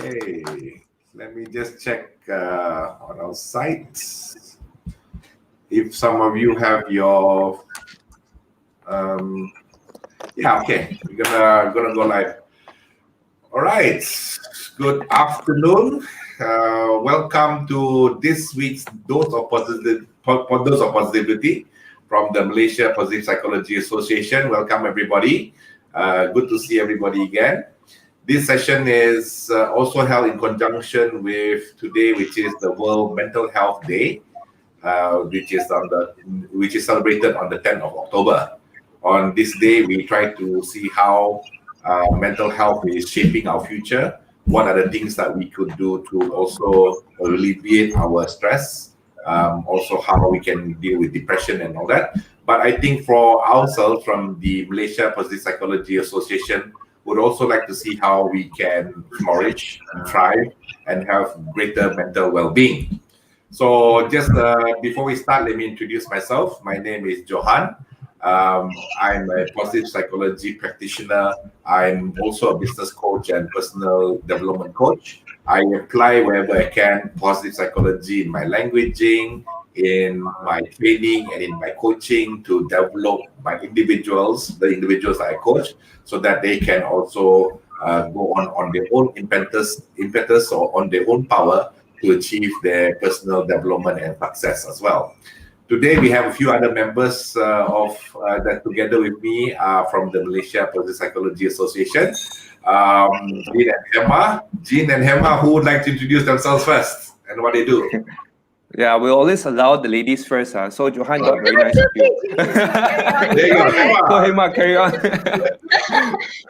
Okay, let me just check on our site. If some of you have your, okay, we're gonna go live. All right, good afternoon. Welcome to this week's dose of positivity from the Malaysia Positive Psychology Association. Welcome everybody. Good to see everybody again. This session is also held in conjunction with today, which is the World Mental Health Day, which is celebrated on the 10th of October. On this day, we try to see how mental health is shaping our future. What are the things that we could do to also alleviate our stress? Also, how we can deal with depression and all that. But I think for ourselves, from the Malaysia Positive Psychology Association, would also like to see how we can flourish and thrive and have greater mental well-being. So just before we start, let me introduce myself. My name is Johan. I'm a positive psychology practitioner. I'm also a business coach and personal development coach. I apply wherever I can positive psychology in my languaging, in my training, and in my coaching to develop the individuals that I coach, so that they can also go on their own impetus or on their own power to achieve their personal development and success as well. Today, we have a few other members that together with me are from the Malaysia Positive Psychology Association. Jean and Hema. Jean and Hema, who would like to introduce themselves first and what they do? Yeah, we always allow the ladies first. So Johan got very nice of you. There you go, Hema. So Hema, carry on.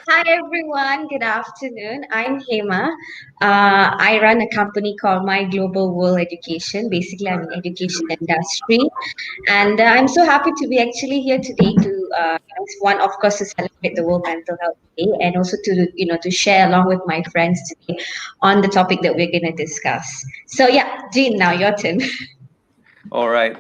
Hi everyone, good afternoon. I'm Hema. I run a company called My Global World Education. Basically, I'm in education industry, and I'm so happy to be actually here today to one, of course, to celebrate the World Mental Health Day, and also to share along with my friends today on the topic that we're going to discuss. So yeah, Jean, now your turn. All right.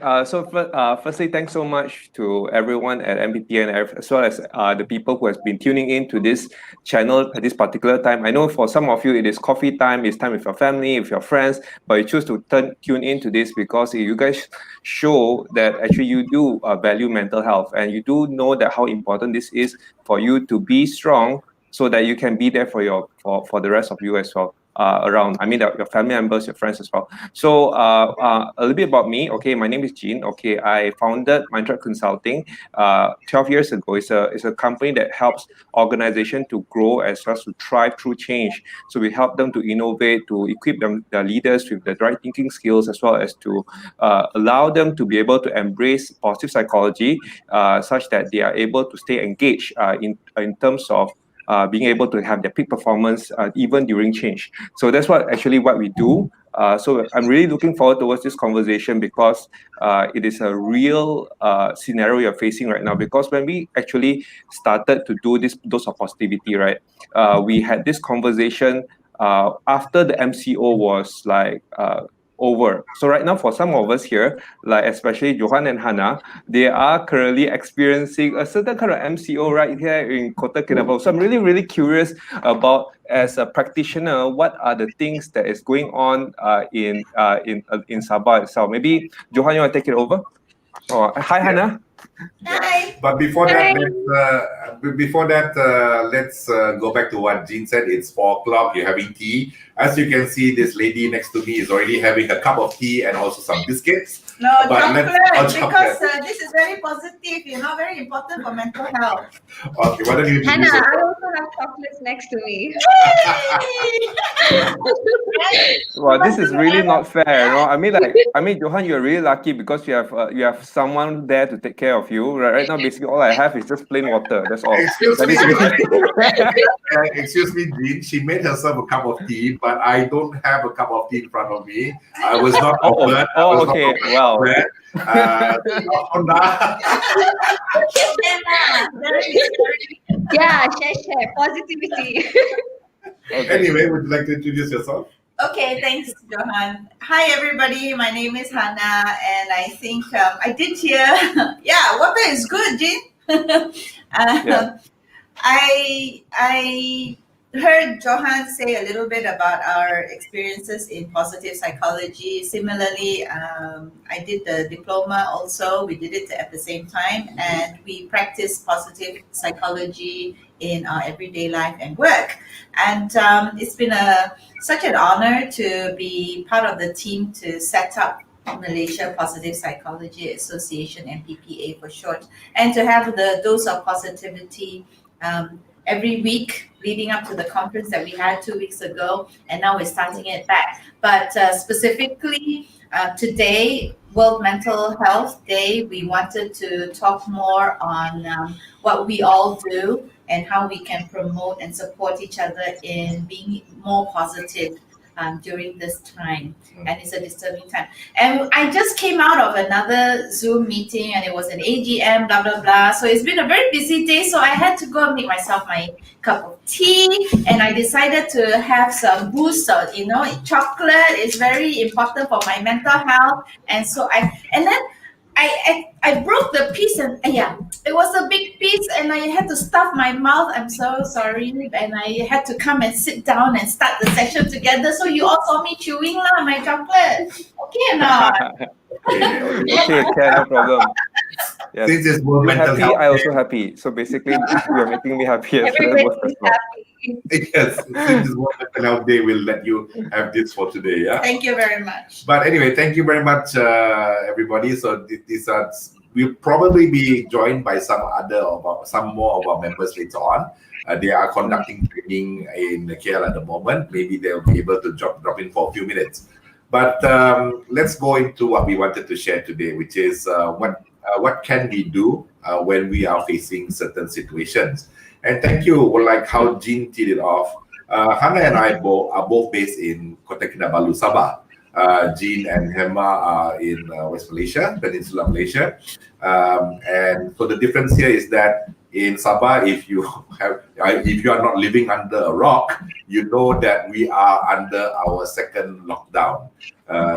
Firstly, thanks so much to everyone at MPTN, as well as the people who has been tuning in to this channel at this particular time. I know for some of you, it is coffee time, it's time with your family, with your friends, but you choose to tune into this because you guys show that actually you do value mental health, and you do know that how important this is for you to be strong so that you can be there for the rest of you as well. Around, I mean, your family members, your friends as well. So a little bit about me. Okay, my name is Jean. Okay, I founded Mindtrack Consulting 12 years ago. It's a company that helps organizations to grow as well as to thrive through change. So we help them to innovate, to equip their leaders with the right thinking skills, as well as to allow them to be able to embrace positive psychology, such that they are able to stay engaged in terms of being able to have their peak performance even during change. So that's what we do. So I'm really looking forward towards this conversation because it is a real scenario you're facing right now. Because when we actually started to do this dose of positivity, right, we had this conversation after the MCO was over. So right now, for some of us here, like especially Johan and Hannah, they are currently experiencing a certain kind of MCO right here in Kota Kinabalu. So I'm really, really curious about, as a practitioner, what are the things that is going on in Sabah itself. Maybe Johan, you want to take it over? Oh, hi, Hannah. Hi. But before that, let's go back to what Jean said. It's 4 o'clock. You're having tea. As you can see, this lady next to me is already having a cup of tea and also some biscuits. No, chocolate, because this is very positive, very important for mental health. Okay, why don't you Hannah, I also have chocolates next to me. Well, this is really not fair, I mean, Johan, you're really lucky because you have someone there to take care of you. Right now, basically, all I have is just plain water. That's all. Excuse me, Jean. She made herself a cup of tea, but I don't have a cup of tea in front of me. I was not offered. Okay. Wow. Yeah, share positivity. Okay. Anyway, would you like to introduce yourself? Okay, thanks, Johan. Hi, everybody. My name is Hannah, and I think I did hear. Yeah, water is good, Jean. Yeah. I heard Johan say a little bit about our experiences in positive psychology. Similarly, I did the diploma also. We did it at the same time, and we practice positive psychology in our everyday life and work. And it's been such an honor to be part of the team to set up Malaysia Positive Psychology Association, MPPA for short, and to have the dose of positivity every week leading up to the conference that we had 2 weeks ago, and now we're starting it back. But specifically today, World Mental Health Day, we wanted to talk more on what we all do and how we can promote and support each other in being more positive during this time. And it's a disturbing time. And I just came out of another Zoom meeting, and it was an AGM, blah, blah, blah. So it's been a very busy day. So I had to go and make myself my cup of tea. And I decided to have some boost. Chocolate is very important for my mental health. And so I broke the piece, and it was a big piece, and I had to stuff my mouth. I'm so sorry, and I had to come and sit down and start the session together. So you all saw me chewing my chocolate. Okay or not? Okay, no problem. Yes. Since it's World You're Mental happy, Health I also Day. happy. So basically, you're making me happy as well. Everybody is happy. Yes, since it's World Mental Health Day, we'll let you have this for today. Yeah. Thank you very much. But anyway, thank you very much, everybody. So these are, we'll probably be joined by some more of our members later on. They are conducting training in KL at the moment. Maybe they'll be able to drop in for a few minutes. But let's go into what we wanted to share today, which is what can we do when we are facing certain situations. And thank you, like how Jean teed it off. Hannah and I are both based in Kota Kinabalu, Sabah. Jean and Hema are in West Malaysia, Peninsula Malaysia. And so the difference here is that in Sabah, if you are not living under a rock, you know that we are under our second lockdown.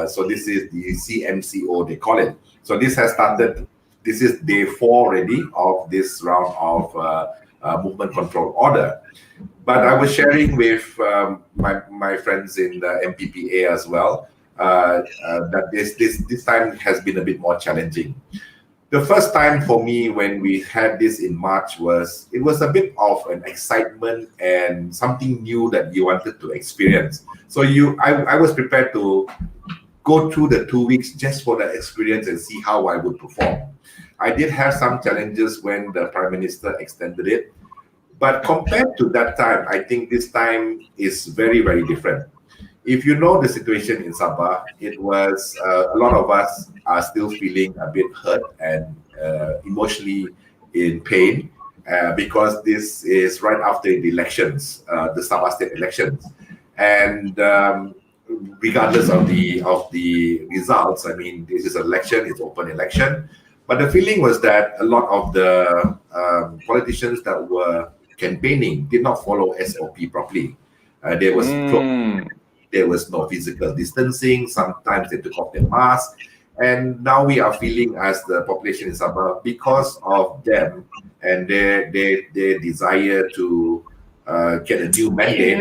So this is the CMCO, they call it. So this has started. This is day 4 already of this round of movement control order. But I was sharing with my friends in the MPPA as well that this time has been a bit more challenging. The first time for me when we had this in March was a bit of an excitement and something new that you wanted to experience. So I was prepared to go through the 2 weeks just for that experience and see how I would perform. I did have some challenges when the Prime Minister extended it. But compared to that time, I think this time is very, very different. If you know the situation in Sabah, it was a lot of us are still feeling a bit hurt and emotionally in pain because this is right after the elections, the Sabah state elections. And regardless of the results, I mean, this is an election, it's open election. But the feeling was that a lot of the politicians that were campaigning did not follow SOP properly. There was no physical distancing. Sometimes they took off their mask. And now we are feeling as the population in Sabah, because of them and their desire to get a new mandate,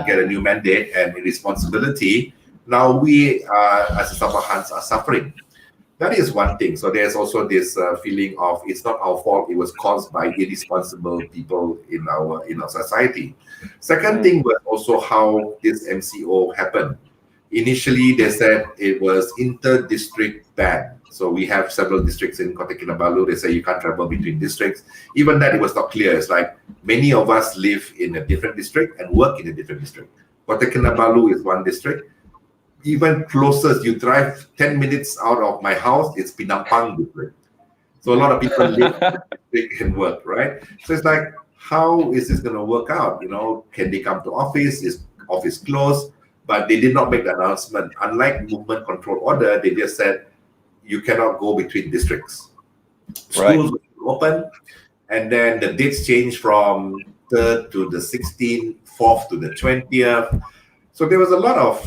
get a new mandate and irresponsibility, now we as Sabahans are suffering. That is one thing. So there's also this feeling of it's not our fault. It was caused by irresponsible people in our society. Second thing was also how this MCO happened. Initially, they said it was inter-district ban. So we have several districts in Kota Kinabalu. They say you can't travel between districts. Even that, it was not clear. It's like many of us live in a different district and work in a different district. Kota Kinabalu is one district. Even closest, you drive 10 minutes out of my house, it's Pinampang district. So a lot of people live and work, right? So it's like, how is this going to work out? You know, can they come to office? Is office closed? But they did not make the announcement. Unlike movement control order, they just said you cannot go between districts. Schools will open, and then the dates change from 3rd to the 16th, 4th to the 20th. So there was a lot of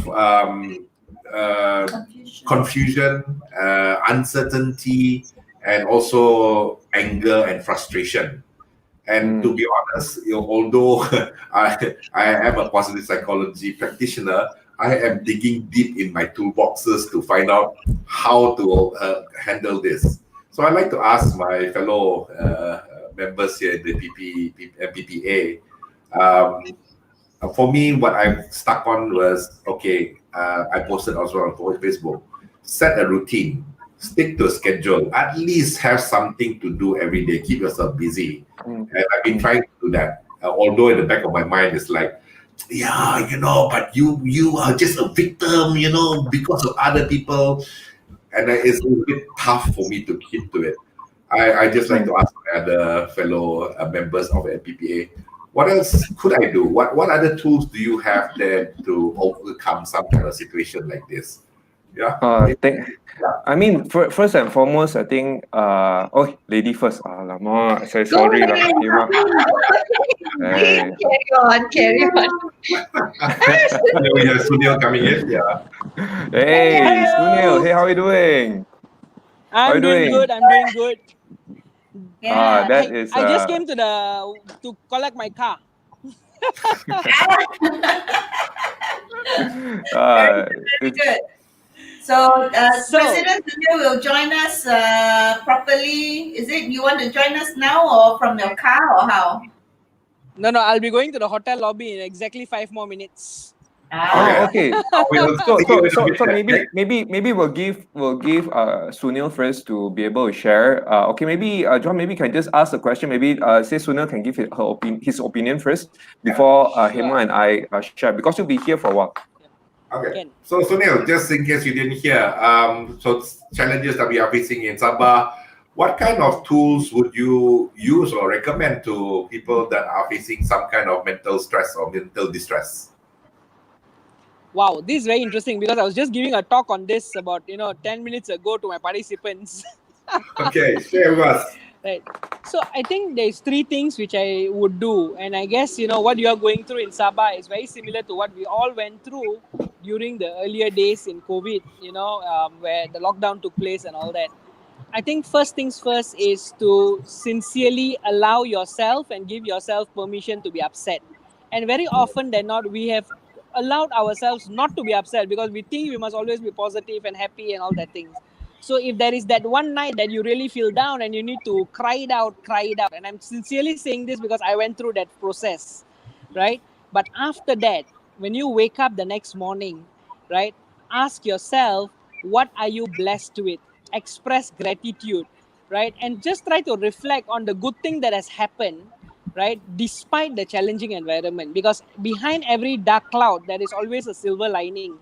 confusion, uncertainty, and also anger and frustration. And to be honest, although I am a positive psychology practitioner, I am digging deep in my toolboxes to find out how to handle this. So I'd like to ask my fellow members here in the MPPA. For me, what I'm stuck on was, okay, I posted also on Facebook, set a routine, stick to a schedule, at least have something to do every day, keep yourself busy. And I've been trying to do that. Although in the back of my mind, it's like, yeah, but you are just a victim, because of other people. And it's a bit tough for me to keep to it. I just like to ask my other fellow members of MPPA, what else could I do? What other tools do you have there to overcome some kind of situation like this? Yeah. I mean, first and foremost, I think. Lady first. Alamak, sorry lah. Hey. Carry on. We have Sunil coming in. Yeah. Hey, Sunil. Hey, how are you doing? I'm doing good. Yeah. That is. I just came to collect my car. Very good. So, President Sunil will join us properly. Is it you want to join us now or from your car or how? No, I'll be going to the hotel lobby in exactly 5 more minutes. Okay. So maybe we'll give Sunil first to be able to share. Okay, maybe John, maybe can just ask a question. Maybe say Sunil can give his opinion first before Hema and I share, because you'll be here for a while. Okay. So Sunil, just in case you didn't hear, so challenges that we are facing in Sabah, what kind of tools would you use or recommend to people that are facing some kind of mental stress or mental distress? Wow, this is very interesting because I was just giving a talk on this about 10 minutes ago to my participants. Okay, share with us. Right. So I think there's 3 things which I would do, and I guess what you are going through in Sabah is very similar to what we all went through during the earlier days in COVID. Where the lockdown took place and all that. I think first things first is to sincerely allow yourself and give yourself permission to be upset. And very often than not, we have allowed ourselves not to be upset because we think we must always be positive and happy and all that things. So if there is that one night that you really feel down and you need to cry it out. And I'm sincerely saying this because I went through that process, right? But after that, when you wake up the next morning, right, ask yourself, what are you blessed with? Express gratitude, right? And just try to reflect on the good thing that has happened, right, despite the challenging environment. Because behind every dark cloud, there is always a silver lining.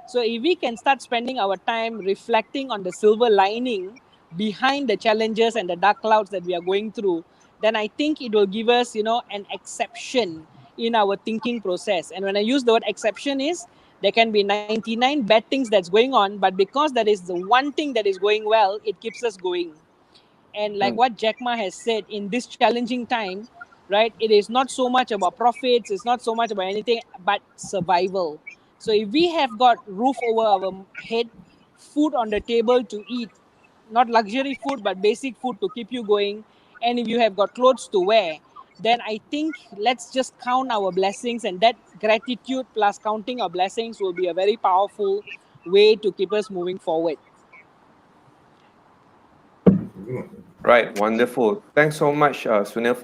So if we can start spending our time reflecting on the silver lining behind the challenges and the dark clouds that we are going through, then I think it will give us, an exception in our thinking process. And when I use the word exception is, there can be 99 bad things that's going on, but because that is the one thing that is going well, it keeps us going. And like what Jack Ma has said, in this challenging time, right, it is not so much about profits, it's not so much about anything, but survival. So if we have got roof over our head, food on the table to eat, not luxury food, but basic food to keep you going, and if you have got clothes to wear, then I think let's just count our blessings, and that gratitude plus counting our blessings will be a very powerful way to keep us moving forward. Right, wonderful. Thanks so much, Sunil,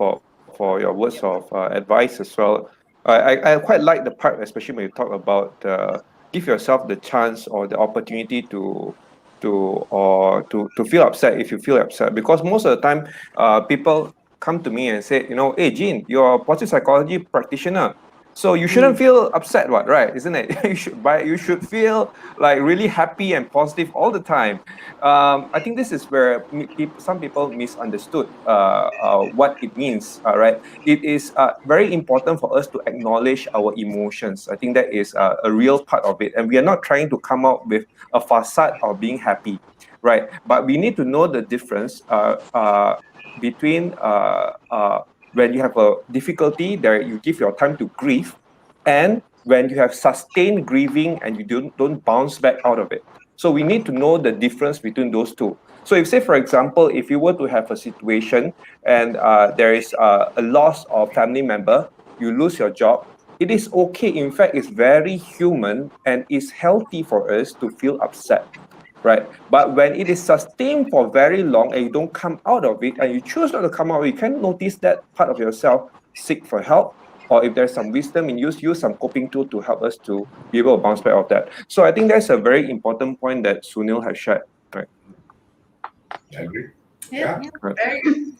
for your words of advice as well. I quite like the part, especially when you talk about give yourself the chance or the opportunity to feel upset if you feel upset, because most of the time people come to me and say, hey Jean, you're a positive psychology practitioner, so you shouldn't feel upset, right? Isn't it? You should feel like really happy and positive all the time. I think this is where some people misunderstood what it means. Right? It is very important for us to acknowledge our emotions. I think that is a real part of it, and we are not trying to come out with a facade of being happy, right? But we need to know the difference between when you have a difficulty that you give your time to grieve, and when you have sustained grieving and you don't bounce back out of it. So we need to know the difference between those two. So if, say, for example, if you were to have a situation and there is a loss of family member, you lose your job, it is okay. In fact, it's very human and it's healthy for us to feel upset, right? But when it is sustained for very long and you don't come out of it and you choose not to come out, you can notice that part of yourself, seek for help, or if there's some wisdom in use some coping tool to help us to be able to bounce back of that. So I think that's a very important point that Sunil has shared, right? I agree. Yeah. Right. Very good.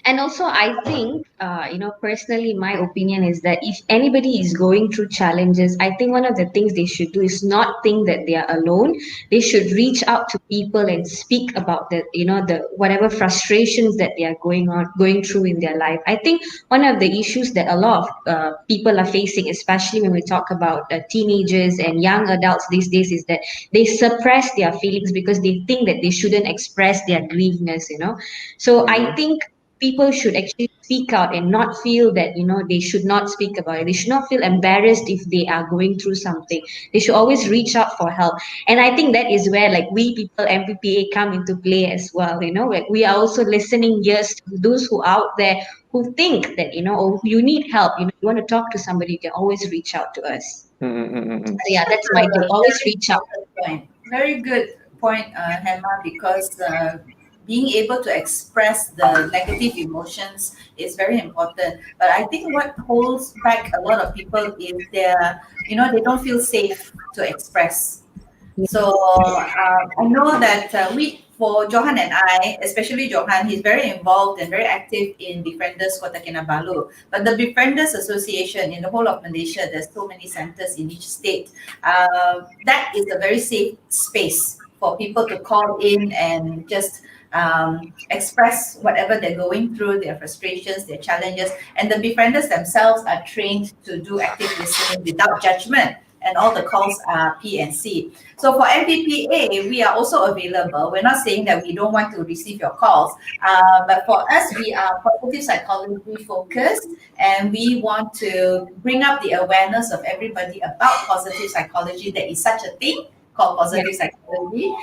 And also, I think, personally, my opinion is that if anybody is going through challenges, I think one of the things they should do is not think that they are alone. They should reach out to people and speak about the whatever frustrations that they are going through in their life. I think one of the issues that a lot of people are facing, especially when we talk about teenagers and young adults these days, is that they suppress their feelings because they think that they shouldn't express their grieveness. So I think people should actually speak out and not feel that they should not speak about it. They should not feel embarrassed if they are going through something. They should always reach out for help. And I think that is where, like, we people MPPA come into play as well. Like, we are also listening ears to those who are out there who think that oh, you need help, you want to talk to somebody, you can always reach out to us. So yeah, that's my tip. Always reach out. Point. Very good point, Hema, because being able to express the negative emotions is very important. But I think what holds back a lot of people is they don't feel safe to express. So I know that for Johan and I, especially Johan, he's very involved and very active in Befrienders Kota Kinabalu. But the Befrienders Association in the whole of Malaysia, there's so many centers in each state. That is a very safe space for people to call in and just express whatever they're going through, their frustrations, their challenges. And the befrienders themselves are trained to do active listening without judgment. And all the calls are P&C. So for MPPA, we are also available. We're not saying that we don't want to receive your calls, but for us, we are positive psychology focused, and we want to bring up the awareness of everybody about positive psychology. There is such a thing called positive psychology,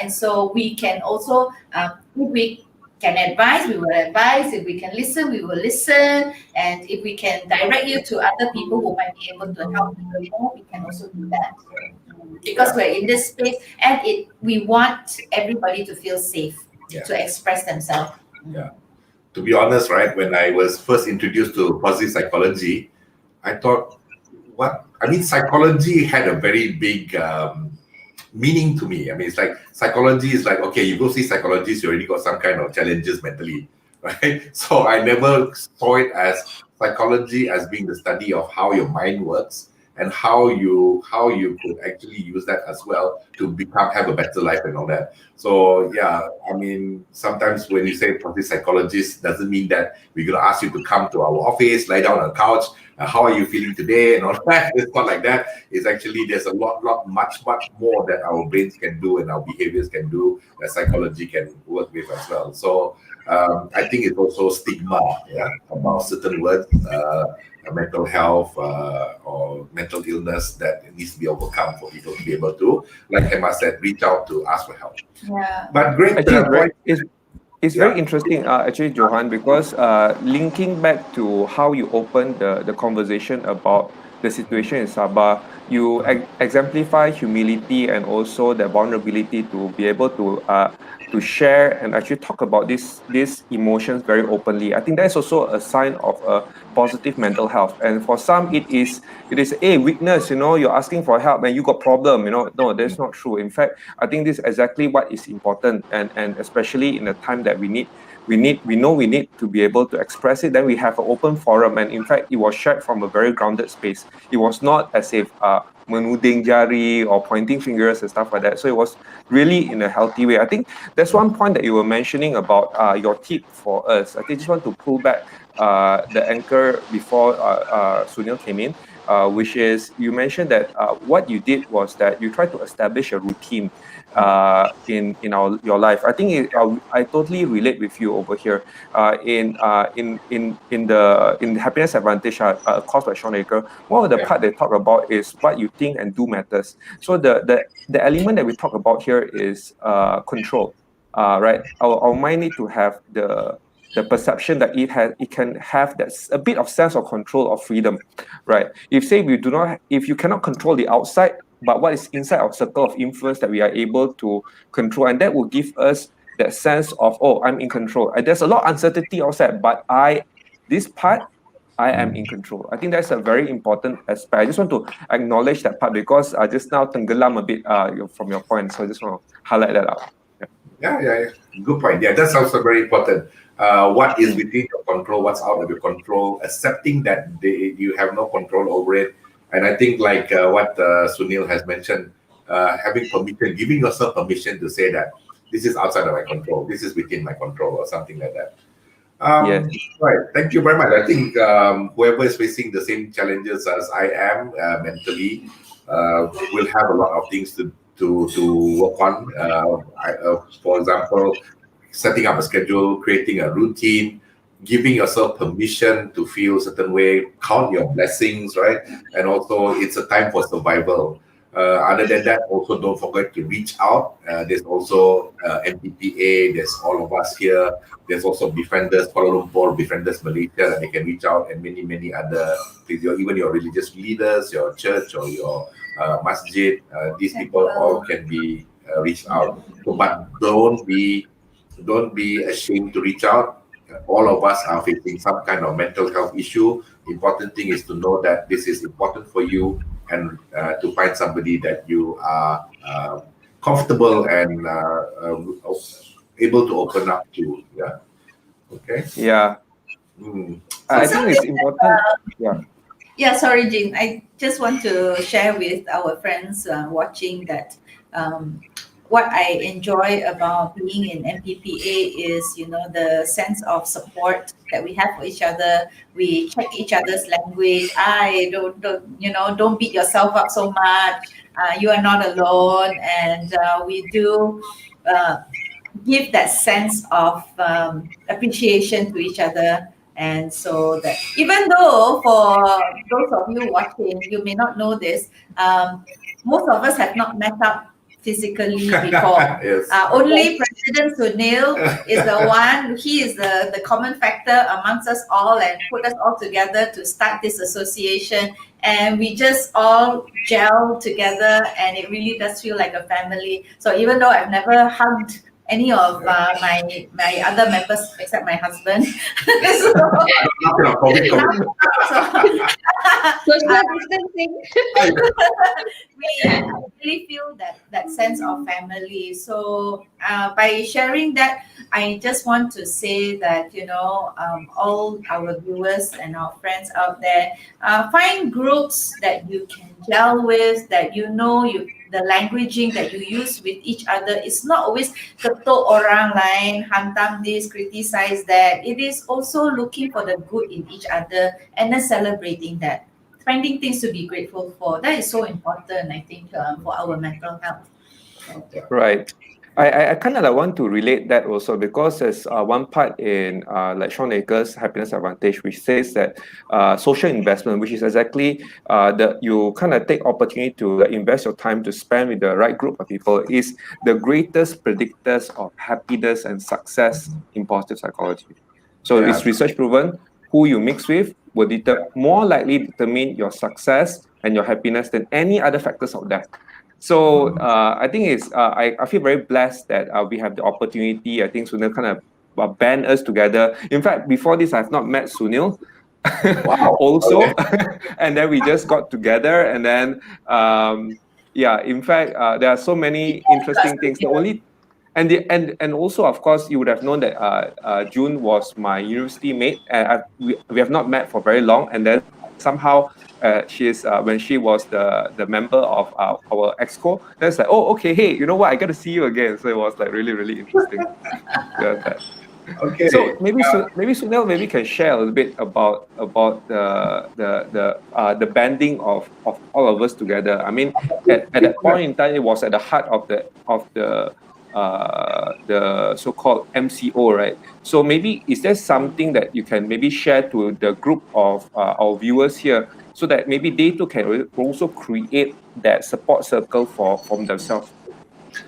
and so we can also, if we can advise, we will advise. If we can listen, we will listen. And if we can direct you to other people who might be able to help you more, we can also do that. Because we're in this space, and we want everybody to feel safe to express themselves. Yeah. To be honest, right, when I was first introduced to positive psychology, I thought, psychology had a very big meaning to me. I mean, it's like psychology is like, okay, you go see psychologists, you already got some kind of challenges mentally, right? So I never saw it as psychology as being the study of how your mind works and how you could actually use that as well to have a better life and all that. So yeah, I mean, sometimes when you say positive psychologist, doesn't mean that we're gonna ask you to come to our office, lie down on the couch, how are you feeling today and all that. It's not like that. It's actually, there's a much more that our brains can do and our behaviors can do that psychology can work with as well. So I think it's also stigma about certain words, mental health or mental illness that needs to be overcome for people to be able to, like Emma said, reach out to ask for help. Yeah. But great. It's very interesting, actually, Johan, because linking back to how you opened the conversation about the situation in Sabah, you exemplify humility and also the vulnerability to be able to share and actually talk about these emotions very openly. I think that's also a sign of a positive mental health. And for some, it is a weakness. You're asking for help and you got problem. No, that's not true. In fact, I think this is exactly what is important, and especially in a time that we need to be able to express it. Then we have an open forum, and in fact, it was shared from a very grounded space. It was not as if menuding jari or pointing fingers and stuff like that. So it was really in a healthy way. I think that's one point that you were mentioning about your tip for us. I just want to pull back the anchor before Sunil came in. which is you mentioned that what you did was that you tried to establish a routine in your life. I think I totally relate with you over here. In the happiness advantage course by Sean Aker, one of the part they talk about is what you think and do matters. So the element that we talk about here is control. Right, our mind need to have the perception that it can have that a bit of sense of control or freedom, right? If you cannot control the outside, but what is inside our circle of influence that we are able to control, and that will give us that sense of, oh, I'm in control. There's a lot of uncertainty outside, but this part, I am in control. I think that's a very important aspect. I just want to acknowledge that part because I just now tenggelam a bit from your point, so I just want to highlight that out. Yeah. Good point. Yeah, that's also very important. What is within your control, what's out of your control, accepting that you have no control over it. And I think like what Sunil has mentioned, having permission, giving yourself permission to say that this is outside of my control, this is within my control, or something like that. Yes. Right. Thank you very much. I think whoever is facing the same challenges as I am mentally will have a lot of things to work on. For example, setting up a schedule, creating a routine, giving yourself permission to feel a certain way, count your blessings, right? And also, it's a time for survival. Other than that, also don't forget to reach out. There's also MPPA, there's all of us here. There's also Befrienders Kuala Lumpur, Befrienders Malaysia, that they can reach out, and many other things. Even your religious leaders, your church or your masjid, these people all can be reached out. But don't be ashamed to reach out. All of us are facing some kind of mental health issue. Important thing is to know that this is important for you, and to find somebody that you are comfortable and able to open up to. Yeah. Okay. Yeah. I think it's important. Yeah, sorry, Jean. I just want to share with our friends watching that what I enjoy about being in MPPA is, the sense of support that we have for each other. We check each other's language. Don't beat yourself up so much. You are not alone, and we do give that sense of appreciation to each other. And so that even though for those of you watching, you may not know this, most of us have not met up physically before. Yes. Only President Sunil is the one. He is the common factor amongst us all and put us all together to start this association. And we just all gel together, and it really does feel like a family. So even though I've never hugged any of my other members except my husband. Social distancing. We really feel that sense of family. So by sharing that, I just want to say that, all our viewers and our friends out there, find groups that you can gel with, that the languaging that you use with each other is not always ketuk orang lain, hantam this, criticize that. It is also looking for the good in each other and then celebrating that. Finding things to be grateful for. That is so important, I think, for our mental health. Right. I kind of want to relate that also, because there's one part in like Sean Aker's Happiness Advantage, which says that social investment, which is exactly that you kind of take opportunity to invest your time to spend with the right group of people, is the greatest predictors of happiness and success in positive psychology. So it's research proven who you mix with will more likely determine your success and your happiness than any other factors of that. So I think I feel very blessed that we have the opportunity. I think Sunil kind of band us together. In fact, before this, I've not met Sunil. Wow. Also, Okay. And then we just got together, and then in fact, there are so many interesting things. And also, of course, you would have known that June was my university mate, and we have not met for very long, and then somehow when she was the member of our exco, that's like, oh, okay, hey, you know what, I got to see you again. So it was like really, really interesting. Okay. So maybe Sunil maybe can share a little bit about the banding of all of us together. I mean, at that point in time, it was at the heart of the so-called MCO, right? So maybe is there something that you can maybe share to the group of our viewers here, so that maybe they too can also create that support circle from themselves?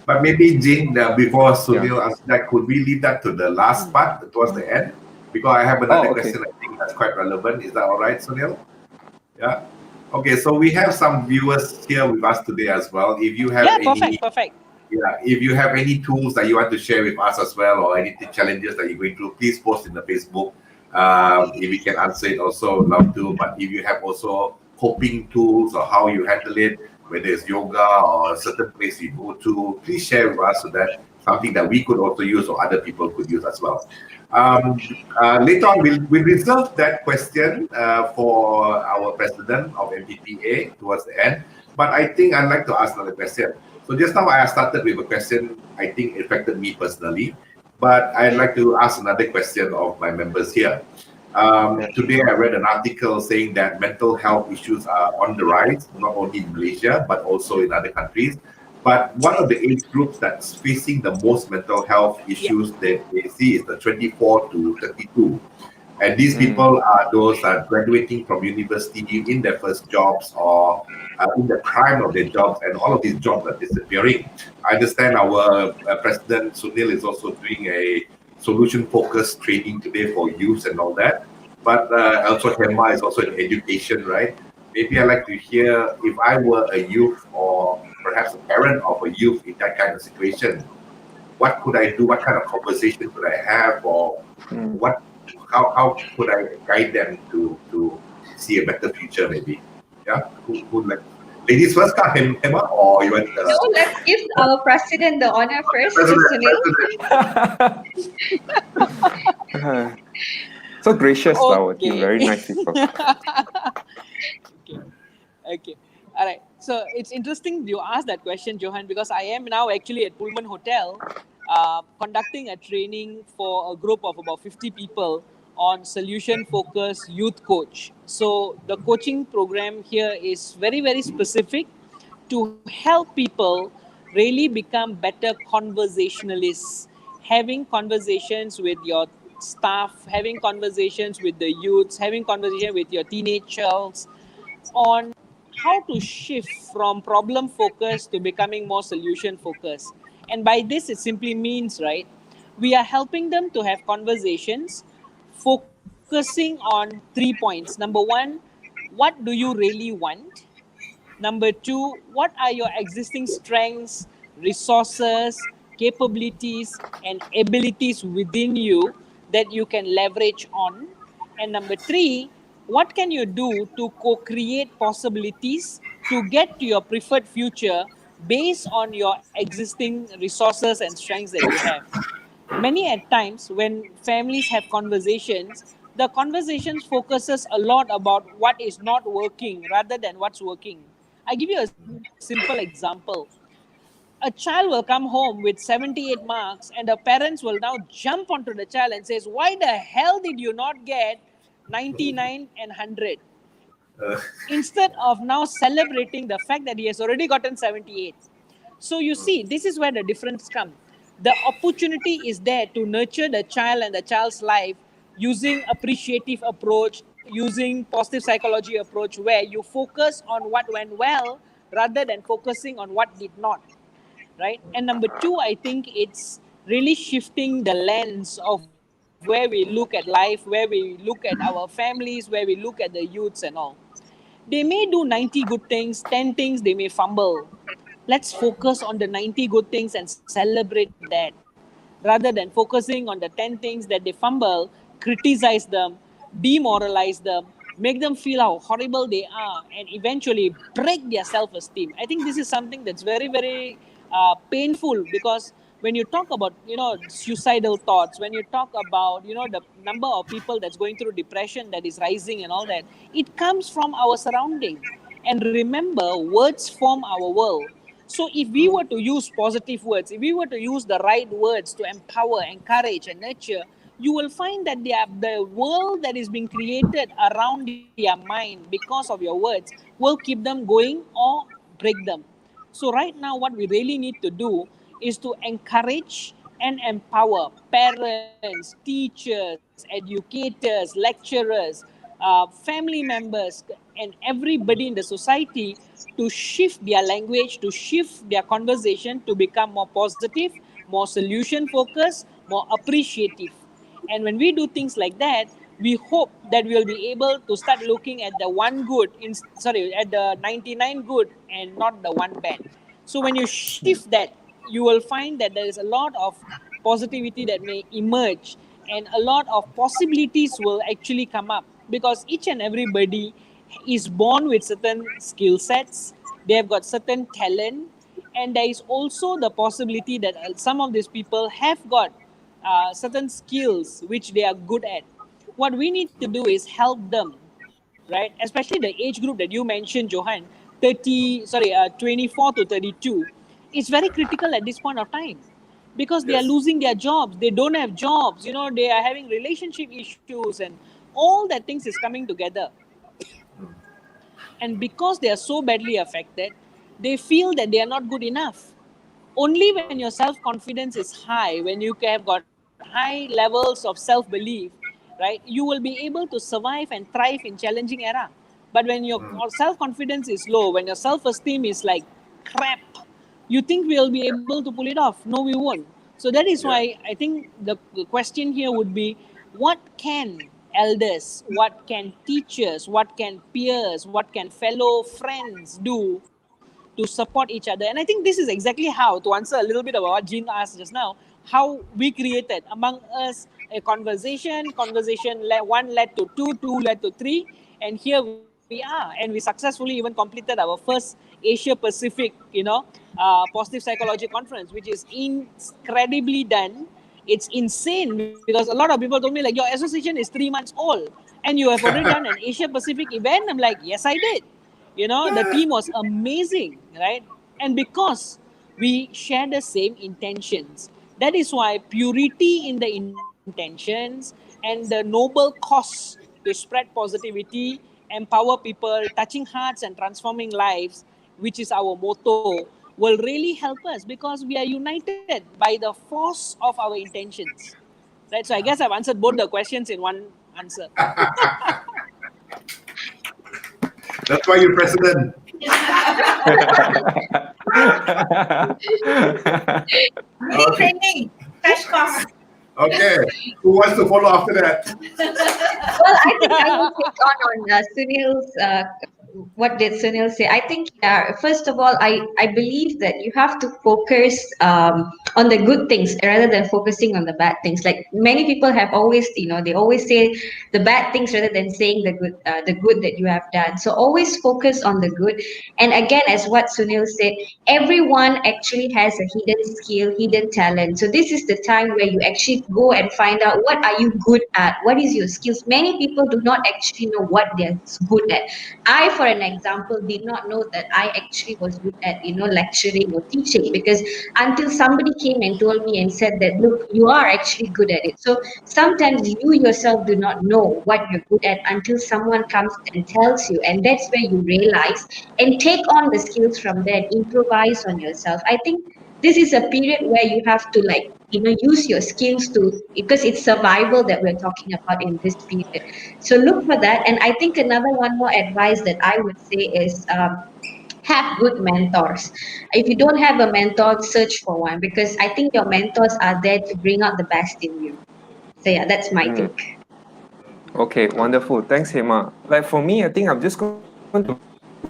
But maybe Jing, before Sunil answer that, could we leave that to the last part, towards the end? Because I have another question I think that's quite relevant. Is that all right, Sunil? Yeah. Okay, so we have some viewers here with us today as well. If you have Perfect. if you have any tools that you want to share with us as well, or any challenges that you're going through, please post in the Facebook. If we can answer it, also love to. But if you have also coping tools or how you handle it, whether it's yoga or a certain place you go to, please share with us so that something that we could also use or other people could use as well. Later on, we'll reserve that question for our president of MPPA towards the end. But I think I'd like to ask another question. So just now I started with a question I think affected me personally, but I'd like to ask another question of my members here. Today I read an article saying that mental health issues are on the rise, not only in Malaysia, but also in other countries. But one of the age groups that's facing the most mental health issues that they see is the 24 to 32. And these people are those graduating from university in their first jobs or in the prime of their jobs, and all of these jobs are disappearing. I understand our President Sunil is also doing a solution-focused training today for youth and all that. But also Hema is also in education, right? Maybe I'd like to hear, if I were a youth or perhaps a parent of a youth in that kind of situation, what could I do? What kind of conversation could I have, or how could I guide them to see a better future? Maybe, yeah. Who like ladies first? Hema, or you want? No, let's give our president the honor first to Sunil. So gracious, our team, very nice people. Okay. All right. So it's interesting you asked that question, Johan, because I am now actually at Pullman Hotel conducting a training for a group of about 50 people on solution-focused youth coach. So the coaching program here is very, very specific to help people really become better conversationalists, having conversations with your staff, having conversations with the youths, having conversation with your teenagers on how to shift from problem focused to becoming more solution focused. And by this, it simply means, right, we are helping them to have conversations focusing on 3 points. Number one, what do you really want? Number two, what are your existing strengths, resources, capabilities, and abilities within you that you can leverage on? And number three, what can you do to co-create possibilities to get to your preferred future based on your existing resources and strengths that you have? Many at times when families have conversations, the conversations focuses a lot about what is not working rather than what's working. I give you a simple example. A child will come home with 78 marks and the parents will now jump onto the child and says, why the hell did you not get 99 and 100? Instead of now celebrating the fact that he has already gotten 78. So you see, this is where the difference comes. The opportunity is there to nurture the child and the child's life using appreciative approach, using positive psychology approach, where you focus on what went well rather than focusing on what did not, right? And number two, I think it's really shifting the lens of where we look at life, where we look at our families, where we look at the youths and all. They may do 90 good things, 10 things they may fumble. Let's focus on the 90 good things and celebrate that rather than focusing on the 10 things that they fumble, criticize them, demoralize them, make them feel how horrible they are, and eventually break their self-esteem. I think this is something that's very, very painful, because when you talk about, suicidal thoughts, when you talk about, the number of people that's going through depression that is rising and all that, it comes from our surrounding. And remember, words form our world. So if we were to use positive words, if we were to use the right words to empower, encourage, and nurture, you will find that the world that is being created around their mind because of your words will keep them going or break them. So right now, what we really need to do is to encourage and empower parents, teachers, educators, lecturers, family members, and everybody in the society to shift their language, to shift their conversation to become more positive, more solution focused, more appreciative. And when we do things like that, we hope that we'll be able to start looking at the one good, at the 99 good and not the one bad. So when you shift that, you will find that there is a lot of positivity that may emerge, and a lot of possibilities will actually come up, because each and everybody is born with certain skill sets, they have got certain talent, and there is also the possibility that some of these people have got certain skills which they are good at. What we need to do is help them, right? Especially the age group that you mentioned, Johan, 24 to 32. It's very critical at this point of time, because they are Yes. losing their jobs. They don't have jobs. They are having relationship issues, and all that things is coming together. And because they are so badly affected, they feel that they are not good enough. Only when your self-confidence is high, when you have got high levels of self-belief, right, you will be able to survive and thrive in challenging era. But when your self-confidence is low, when your self-esteem is like crap, you think we'll be able to pull it off. No, we won't. So that is Yeah. why I think the question here would be, what can elders, what can teachers, what can peers, what can fellow friends do to support each other? And I think this is exactly how, to answer a little bit about what Jean asked just now, how we created among us a conversation one led to two led to three, and here we are, and we successfully even completed our first Asia Pacific, positive psychology conference, which is incredibly done. It's insane, because a lot of people told me, like, your association is 3 months old and you have already done an Asia Pacific event. I'm like, yes, I did. The team was amazing, right? And because we share the same intentions, that is why purity in the intentions and the noble cause to spread positivity, empower people, touching hearts and transforming lives, which is our motto, will really help us, because we are united by the force of our intentions. Right? So I guess I've answered both the questions in one answer. That's why you're president. Training, crash course. Okay. Who wants to follow after that? Well, I think I will take on Sunil's. What did Sunil say? I think, yeah, first of all, I believe that you have to focus on the good things rather than focusing on the bad things. Like many people have always, they always say the bad things rather than saying the good that you have done. So always focus on the good. And again, as what Sunil said, everyone actually has a hidden skill, hidden talent. So this is the time where you actually go and find out what are you good at, what is your skills. Many people do not actually know what they're good at. I, for an example, did not know that I actually was good at, lecturing or teaching, because until somebody came and told me and said that, look, you are actually good at it. So sometimes you yourself do not know what you're good at until someone comes and tells you, and that's where you realize and take on the skills from there and improvise on yourself. I think this is a period where you have to, like, use your skills to, because it's survival that we're talking about in this period. So look for that. And I think another one more advice that I would say is, have good mentors. If you don't have a mentor, search for one, because I think your mentors are there to bring out the best in you. So yeah, that's my take. Okay, wonderful. Thanks, Hema. Like for me, I think I'm just going to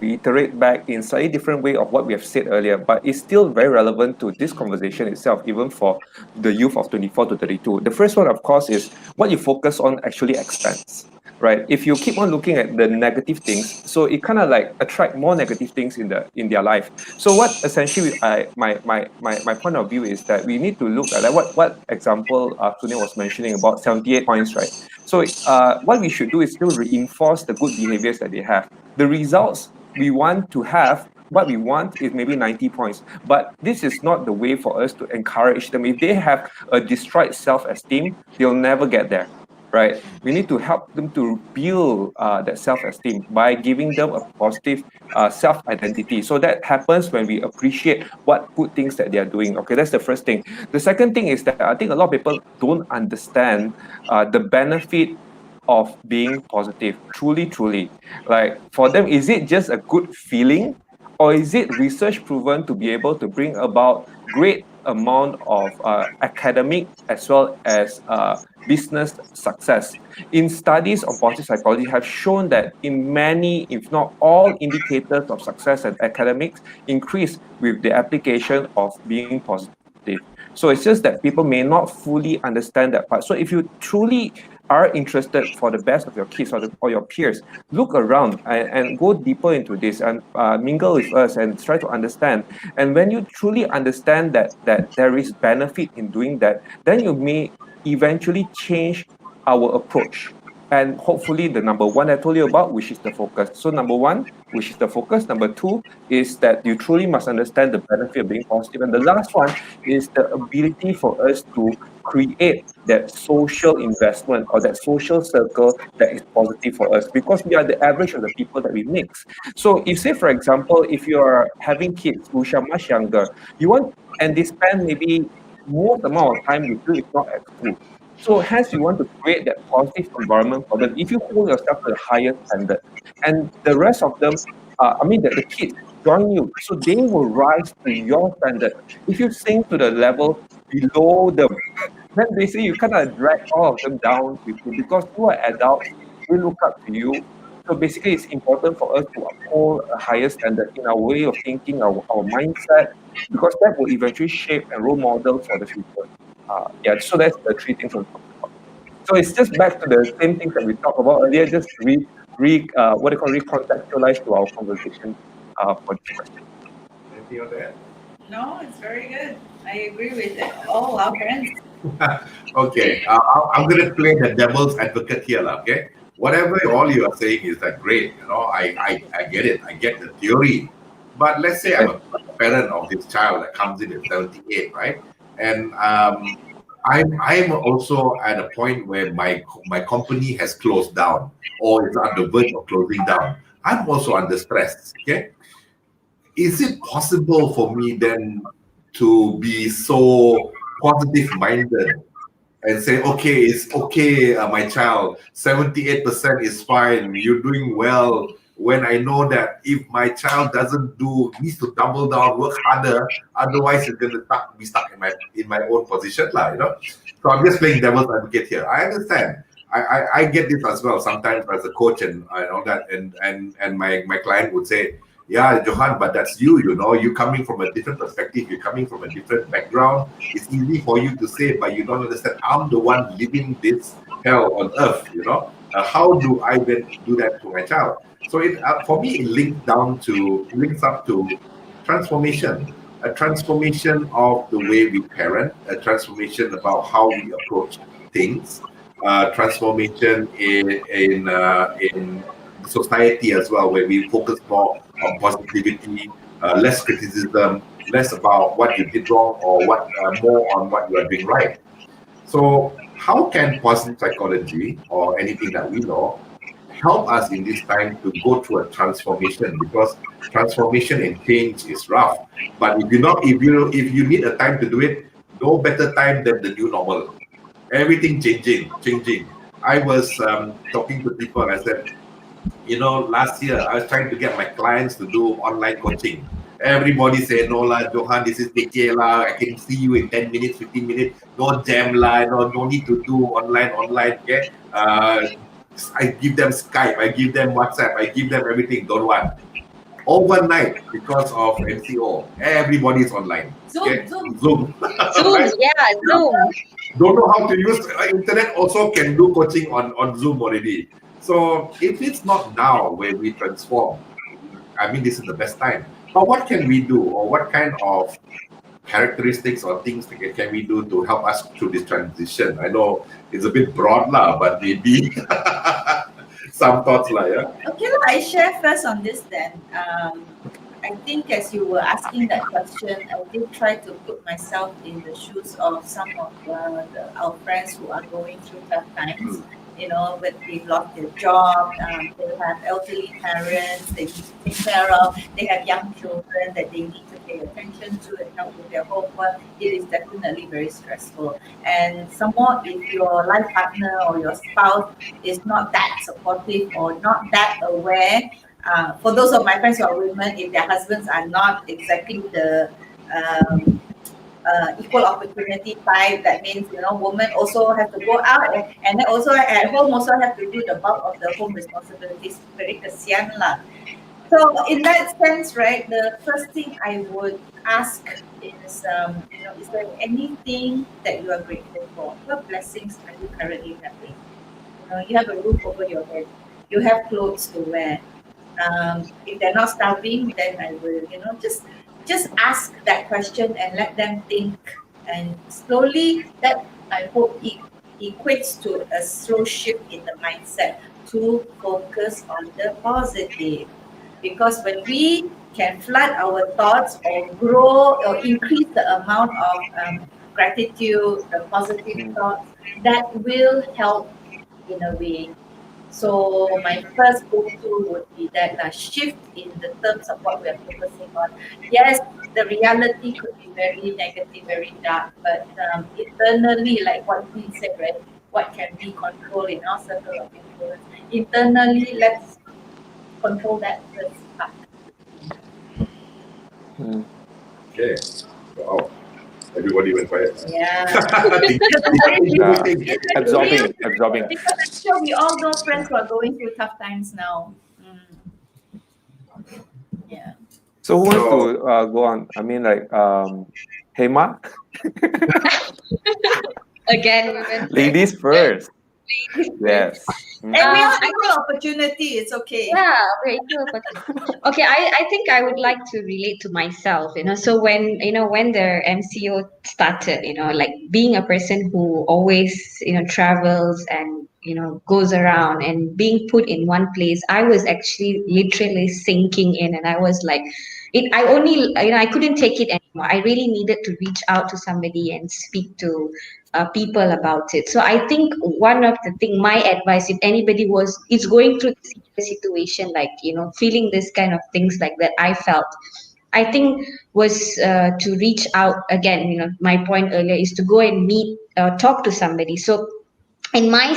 reiterate back in slightly different way of what we have said earlier, but it's still very relevant to this conversation itself, even for the youth of 24 to 32. The first one, of course, is what you focus on actually expands, right? If you keep on looking at the negative things, so it kind of like attract more negative things in their life. So what essentially my point of view is that we need to look at, like, what example Sunil was mentioning about 78 points, right? So what we should do is still reinforce the good behaviors that they have. The results we want to have what we want is maybe 90 points. But this is not the way for us to encourage them. If they have a destroyed self-esteem, they'll never get there, right? We need to help them to build that self-esteem by giving them a positive self-identity. So that happens when we appreciate what good things that they are doing. Okay, that's the first thing. The second thing is that I think a lot of people don't understand the benefit of being positive. Truly. Like for them, is it just a good feeling? Or is it research proven to be able to bring about great amount of academic as well as business success? In studies on positive psychology have shown that in many, if not all, indicators of success and academics increase with the application of being positive. So it's just that people may not fully understand that part. So if you truly are interested for the best of your kids or your peers, look around and go deeper into this and mingle with us and try to understand. And when you truly understand that there is benefit in doing that, then you may eventually change our approach. And hopefully the number one I told you about, which is the focus. So number one, which is the focus. Number two is that you truly must understand the benefit of being positive. And the last one is the ability for us to create that social investment or that social circle that is positive for us, because we are the average of the people that we mix. So if, say, for example, if you are having kids who are much younger, and they spend maybe most amount of time with you, if not at school. So hence you want to create that positive environment for them. If you hold yourself to a higher standard, and the rest of them, the kids join you, so they will rise to your standard. If you sink to the level below them, then basically you kind of drag all of them down with you, because you are adults, we look up to you. So basically it's important for us to uphold a higher standard in our way of thinking, our mindset, because that will eventually shape and role model for the future. So that's the three things we talked about. So it's just back to the same things that we talked about earlier, just recontextualize to our conversation for this question. Anything on that? No, it's very good. I agree with all our friends. Okay, I'm going to play the devil's advocate here, okay? Whatever all you are saying is that great, I get it, I get the theory. But let's say I'm a parent of this child that comes in at 78, right? And I'm also at a point where my company has closed down or is on the verge of closing down. I'm also under stress, okay? Is it possible for me then to be so positive minded and say, okay, it's okay, my child, 78% is fine, you're doing well, when I know that if my child needs to double down, work harder, otherwise it's going to be stuck in my own position, So I'm just playing devil's advocate here. I understand. I get this as well sometimes as a coach and all that, and my client would say, yeah, Johan, but that's you're coming from a different perspective, you're coming from a different background. It's easy for you to say, but you don't understand. I'm the one living this hell on earth, how do I then do that to my child? So for me, it links up to transformation, a transformation of the way we parent, a transformation about how we approach things, transformation in society as well, where we focus more on positivity, less criticism, less about what you did wrong or more on what you are doing right. So how can positive psychology or anything that we know help us in this time to go through a transformation? Because transformation and change is rough. But if you need a time to do it, no better time than the new normal. Everything changing. I was talking to people and I said, last year I was trying to get my clients to do online coaching. Everybody said, no lah, Johan, this is PK lah. I can see you in 10 minutes, 15 minutes. No jam lah, no need to do online, okay? I give them Skype, I give them WhatsApp, I give them everything, don't want. Overnight, because of MCO, everybody's online. Zoom. Right? Zoom. Don't know how to use internet, also can do coaching on Zoom already. So if it's not now where we transform, this is the best time. But what can we do, or what kind of characteristics or things can we do to help us through this transition? I know it's a bit broad lah, but maybe some thoughts lah, yeah. Okay, I share first on this then. I think as you were asking that question, I did try to put myself in the shoes of some of our friends who are going through tough times. You know, but they've lost their job, they have elderly parents they need to take care of, they have young children that they need to pay attention to and help with their homework. It is definitely very stressful. And some more, if your life partner or your spouse is not that supportive or not that aware, for those of my friends who are women, if their husbands are not exactly the equal opportunity type, that means, you know, women also have to go out and then also at home also have to do the bulk of the home responsibilities. Very kesian lah. So in that sense, right, the first thing I would ask is, you know, is there anything that you are grateful for? What blessings are you currently having? You know, you have a roof over your head, you have clothes to wear. If they're not starving, then I will, you know, just ask that question and let them think. And slowly, that I hope it equates to a slow shift in the mindset to focus on the positive. Because when we can flood our thoughts or grow or increase the amount of gratitude, the positive thoughts, that will help in a way. So my first go-to would be that shift in the terms of what we are focusing on. Yes, the reality could be very negative, very dark, but internally, like what we said, right? What can we control in our circle of influence? Internally, let's control that first part. Okay. Wow. Everybody went quiet. Yeah. Absorbing. Because I'm sure we all know friends who are going through tough times now. Yeah. So who wants to go on? I mean, like, Hema? Again, women. Ladies first. Yes. And we all I equal opportunity. It's okay. Yeah, very cool. But okay, I think I would like to relate to myself, So when the MCO started, like being a person who always, travels and, goes around and being put in one place, I was actually literally sinking in, and I was like, I only, I couldn't take it anymore. I really needed to reach out to somebody and speak to people about it. So I think one of the thing, my advice, if anybody is going through the situation, like feeling this kind of things like that, I think was to reach out again. My point earlier is to go and meet, talk to somebody. So in my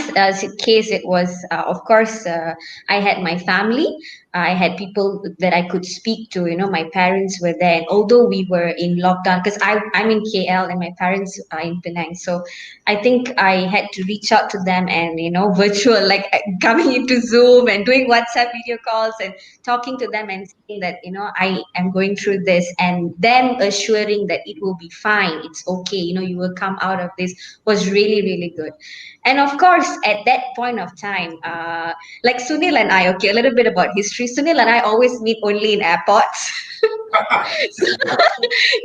case, it was of course I had my family. I had people that I could speak to. My parents were there, and although we were in lockdown, because I'm in KL and my parents are in Penang, so I think I had to reach out to them and virtual, like coming into Zoom and doing WhatsApp video calls and talking to them and saying that I am going through this, and them assuring that it will be fine, it's okay, you will come out of this, was really really good. And of course, at that point of time, like Sunil and I, okay, a little bit about history. Sunil and I always meet only in airports. So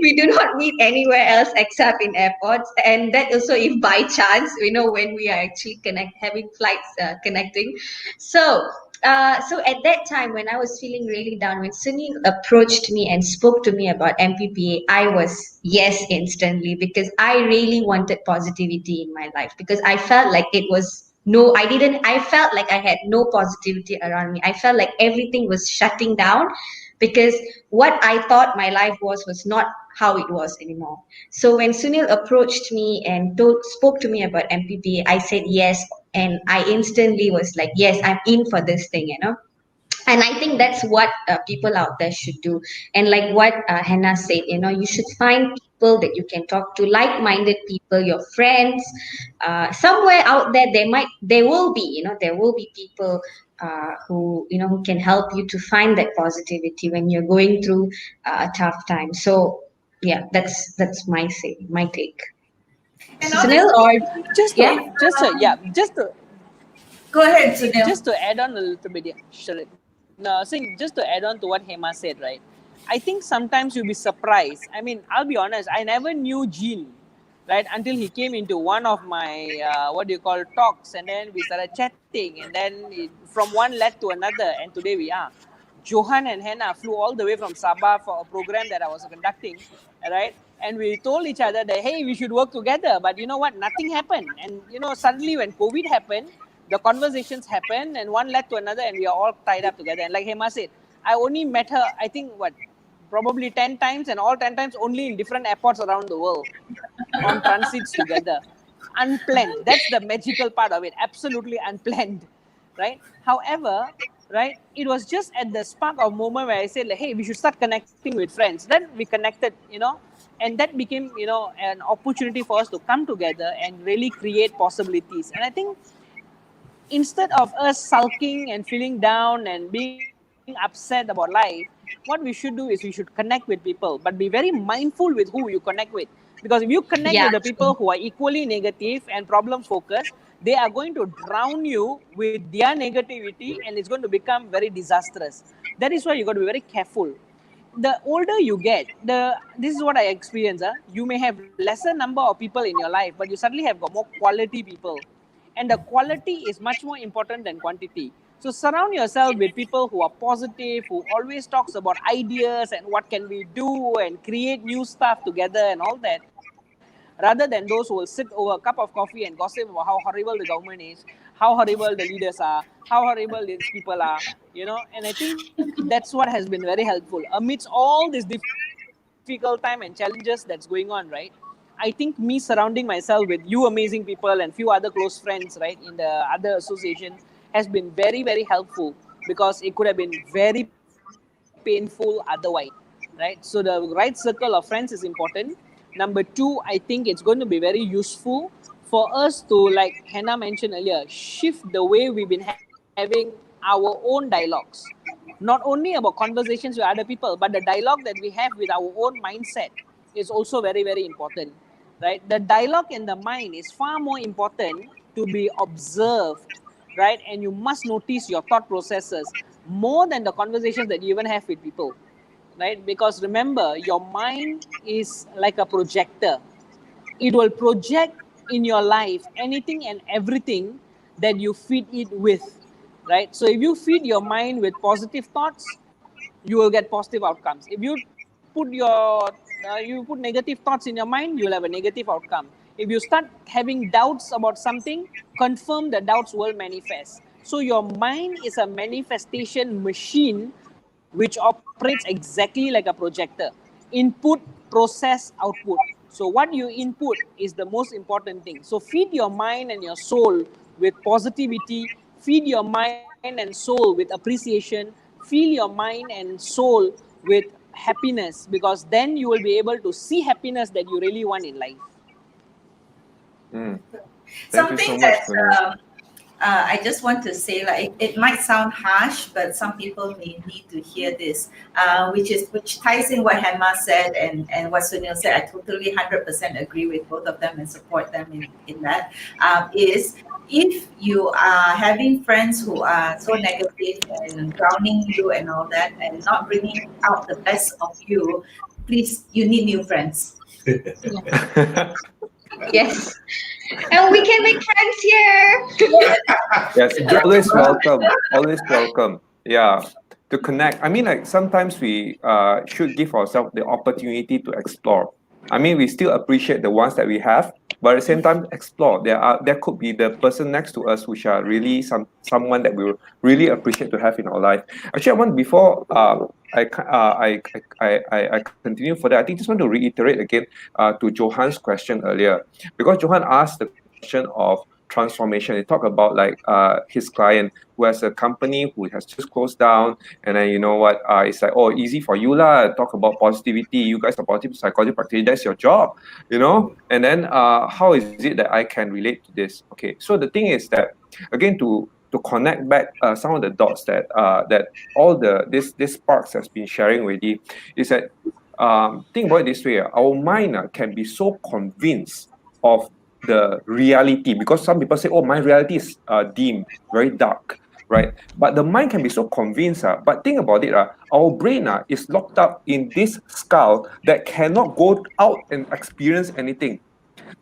we do not meet anywhere else except in airports. And that also if by chance, when we are actually having flights connecting. So at that time, when I was feeling really down, when Sunil approached me and spoke to me about MPPA, I was yes instantly, because I really wanted positivity in my life, because I felt like I felt like I had no positivity around me. I felt like everything was shutting down, because what I thought my life was not how it was anymore. So when Sunil approached me and spoke to me about MPPA, I said yes, and I instantly was like, yes, I'm in for this thing. And I think that's what people out there should do. And like what Hannah said, you should find people that you can talk to, like-minded people, your friends. Somewhere out there, there will be people who can help you to find that positivity when you're going through a tough time. So yeah, that's my take. And Sunil, honestly, or Just yeah? to, just to, yeah, just to go ahead, Sunil. just to add on a little bit, yeah, Charlotte. No, saying just to add on to what Hema said, right? I think sometimes you'll be surprised. I mean, I'll be honest, I never knew Jean, right, until he came into one of my talks, and then we started chatting, and then from one led to another, and today we are. Johan and Hannah flew all the way from Sabah for a program that I was conducting, right? And we told each other that, hey, we should work together. But you know what? Nothing happened. And, suddenly when COVID happened, the conversations happened and one led to another and we are all tied up together. And like Hema said, I only met her, I think, probably 10 times, and all 10 times only in different airports around the world on transits together. Unplanned. That's the magical part of it. Absolutely unplanned, right? However, right, it was just at the spark of moment where I said, like, hey, we should start connecting with friends. Then we connected, and that became, an opportunity for us to come together and really create possibilities. And I think instead of us sulking and feeling down and being upset about life, what we should do is we should connect with people, but be very mindful with who you connect with. Because if you connect with the people who are equally negative and problem focused, they are going to drown you with their negativity and it's going to become very disastrous. That is why you got to be very careful. The older you get, this is what I experience. You may have lesser number of people in your life, but you suddenly have got more quality people. And the quality is much more important than quantity. So surround yourself with people who are positive, who always talks about ideas and what can we do and create new stuff together and all that, rather than those who will sit over a cup of coffee and gossip about how horrible the government is, how horrible the leaders are, how horrible these people are, and I think that's what has been very helpful. Amidst all this difficult time and challenges that's going on, right? I think me surrounding myself with you amazing people and few other close friends, right, in the other association has been very, very helpful, because it could have been very painful otherwise, right? So the right circle of friends is important. Number two, I think it's going to be very useful for us to, like Hannah mentioned earlier, shift the way we've been having our own dialogues. Not only about conversations with other people, but the dialogue that we have with our own mindset is also very, very important, right? The dialogue in the mind is far more important to be observed, right? And you must notice your thought processes more than the conversations that you even have with people, right? Because remember, your mind is like a projector. It will project in your life anything and everything that you feed it with, right? So if you feed your mind with positive thoughts, you will get positive outcomes. If you put negative thoughts in your mind, you will have a negative outcome. If you start having doubts about something, confirm the doubts will manifest. So your mind is a manifestation machine which operates exactly like a projector. Input, process, output. So what you input is the most important thing. So feed your mind and your soul with positivity, feed your mind and soul with appreciation, fill your mind and soul with happiness, because then you will be able to see happiness that you really want in life. Thank Something you so much, that I just want to say, like, it might sound harsh, but some people may need to hear this, which ties in what Hema said and what Sunil said. I totally 100% agree with both of them and support them in that. Is if you are having friends who are so negative and drowning you and all that, and not bringing out the best of you, please, you need new friends. Yes. And we can make friends here. Yes, always welcome. Always welcome. Yeah, to connect. I mean, like sometimes we should give ourselves the opportunity to explore. I mean, we still appreciate the ones that we have, but at the same time, explore. There could be the person next to us which are really someone that we will really appreciate to have in our life. Actually, I want before I continue further, I think just want to reiterate again to Johan's question earlier, because Johan asked the question of transformation. He talked about like his client who has a company who has just closed down, and then you know what, it's like, oh, easy for you lah, talk about positivity, you guys are positive psychology practitioners, that's your job, and then how is it that I can relate to this? Okay, so the thing is that, again, to connect back some of the dots that that all this sparks has been sharing with you, is that think about it this way, our mind can be so convinced of the reality, because some people say, oh, my reality is dim, very dark, right? But the mind can be so convinced, but think about it, our brain is locked up in this skull that cannot go out and experience anything.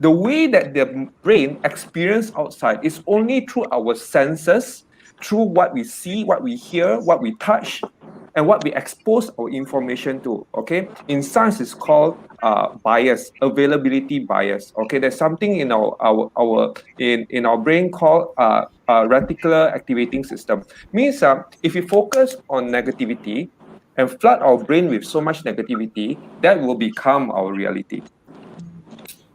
The way that the brain experience outside is only through our senses, through what we see, what we hear, what we touch, and what we expose our information to. Okay, in science, it's called bias, availability bias. Okay, there's something in in our brain called reticular activating system. Means if you focus on negativity and flood our brain with so much negativity, that will become our reality,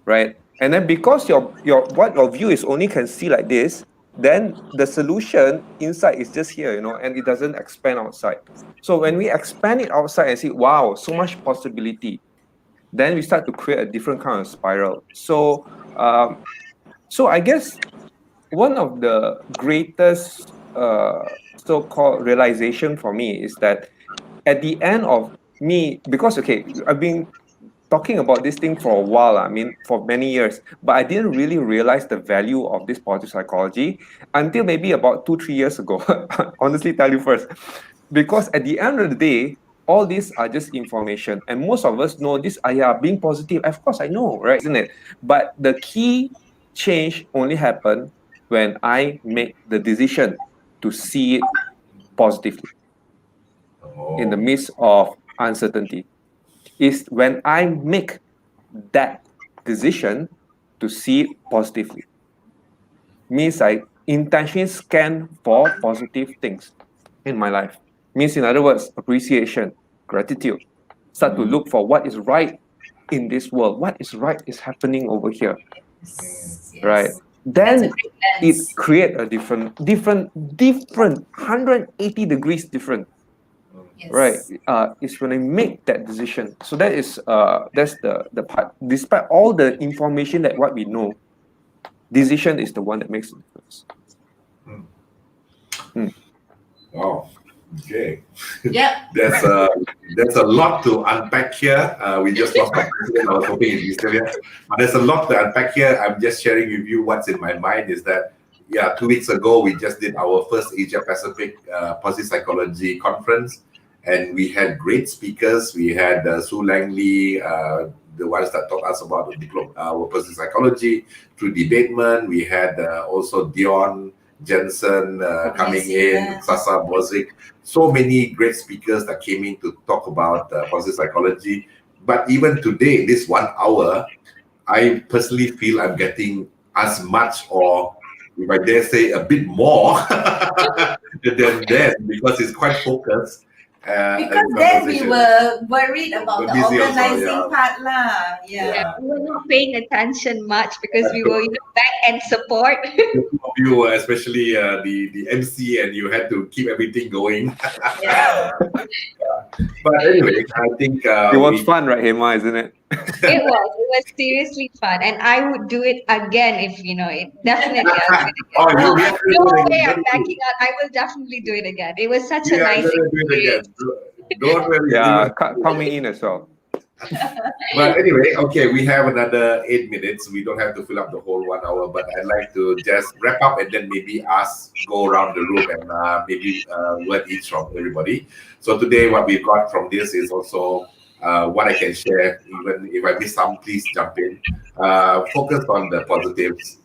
right? And then because your view is only can see like this, then the solution inside is just here, and it doesn't expand outside. So when we expand it outside and see, wow, so much possibility, then we start to create a different kind of spiral. So I guess one of the greatest so-called realization for me is that at the end of me, because I've been talking about this thing for a while, for many years, but I didn't really realize the value of this positive psychology until maybe about 2-3 years ago. Honestly, tell you first, because at the end of the day, all these are just information, and most of us know this. Being positive, of course I know, right? Isn't it? But the key change only happened when I make the decision to see it positively in the midst of uncertainty. Is when I make that decision to see it positively. Means I intentionally scan for positive things in my life. Means, in other words, appreciation, gratitude. Start to look for what is right in this world. What is right is happening over here, right? Then it create a different 180 degrees different. Yes. Right. It's when I make that decision. So that's the part. Despite all the information that what we know, decision is the one that makes the difference. Wow. Okay. Yeah. There's a lot to unpack here. We just lost our president. I was hoping he'd be still here. But there's a lot to unpack here. I'm just sharing with you what's in my mind is that 2 weeks ago we just did our first Asia Pacific Positive Psychology conference, and we had great speakers. We had Su Langley, the ones that taught us about our positive psychology through debatement. We had also Dion Jensen coming in, Sasa Bozic. So many great speakers that came in to talk about positive psychology. But even today, this 1 hour, I personally feel I'm getting as much, or if I dare say, a bit more than then, because it's quite focused. Because then we were worried about the organizing part lah. Yeah, we were not paying attention much because we were back and support. You were especially the MC, and you had to keep everything going. Yeah. But anyway, I think it was fun, right, Hema, isn't it? It was seriously fun, and I would do it again if it definitely. No way I'm backing out. I will definitely do it again. It was such a nice experience. Don't worry. Yeah, come in as well. But anyway, okay, we have another 8 minutes. We don't have to fill up the whole 1 hour, but I'd like to just wrap up and then maybe go around the room and maybe word each from everybody. So today, what we got from this is also what I can share. Even if I miss some, please jump in. Focus on the positives.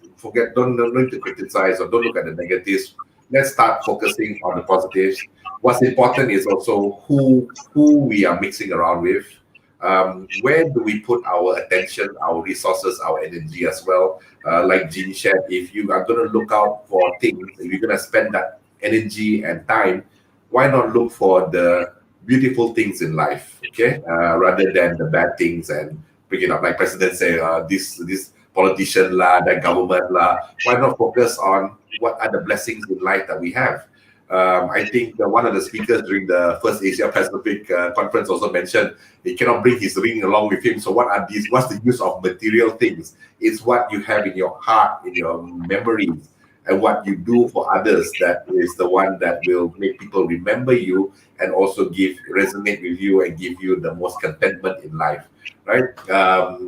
Don't need to criticize or don't look at the negatives. Let's start focusing on the positives. What's important is also who we are mixing around with. Where do we put our attention, our resources, our energy as well? Like Jean shared, if you are going to look out for things, if you're going to spend that energy and time, why not look for the beautiful things in life, okay? Rather than the bad things and bringing up, like President say, this politician lah, that government lah. Why not focus on what are the blessings in life that we have? I think one of the speakers during the first Asia Pacific conference also mentioned he cannot bring his ring along with him. So what are these? What's the use of material things? It's what you have in your heart, in your memories, and what you do for others that is the one that will make people remember you and also resonate with you and give you the most contentment in life, right?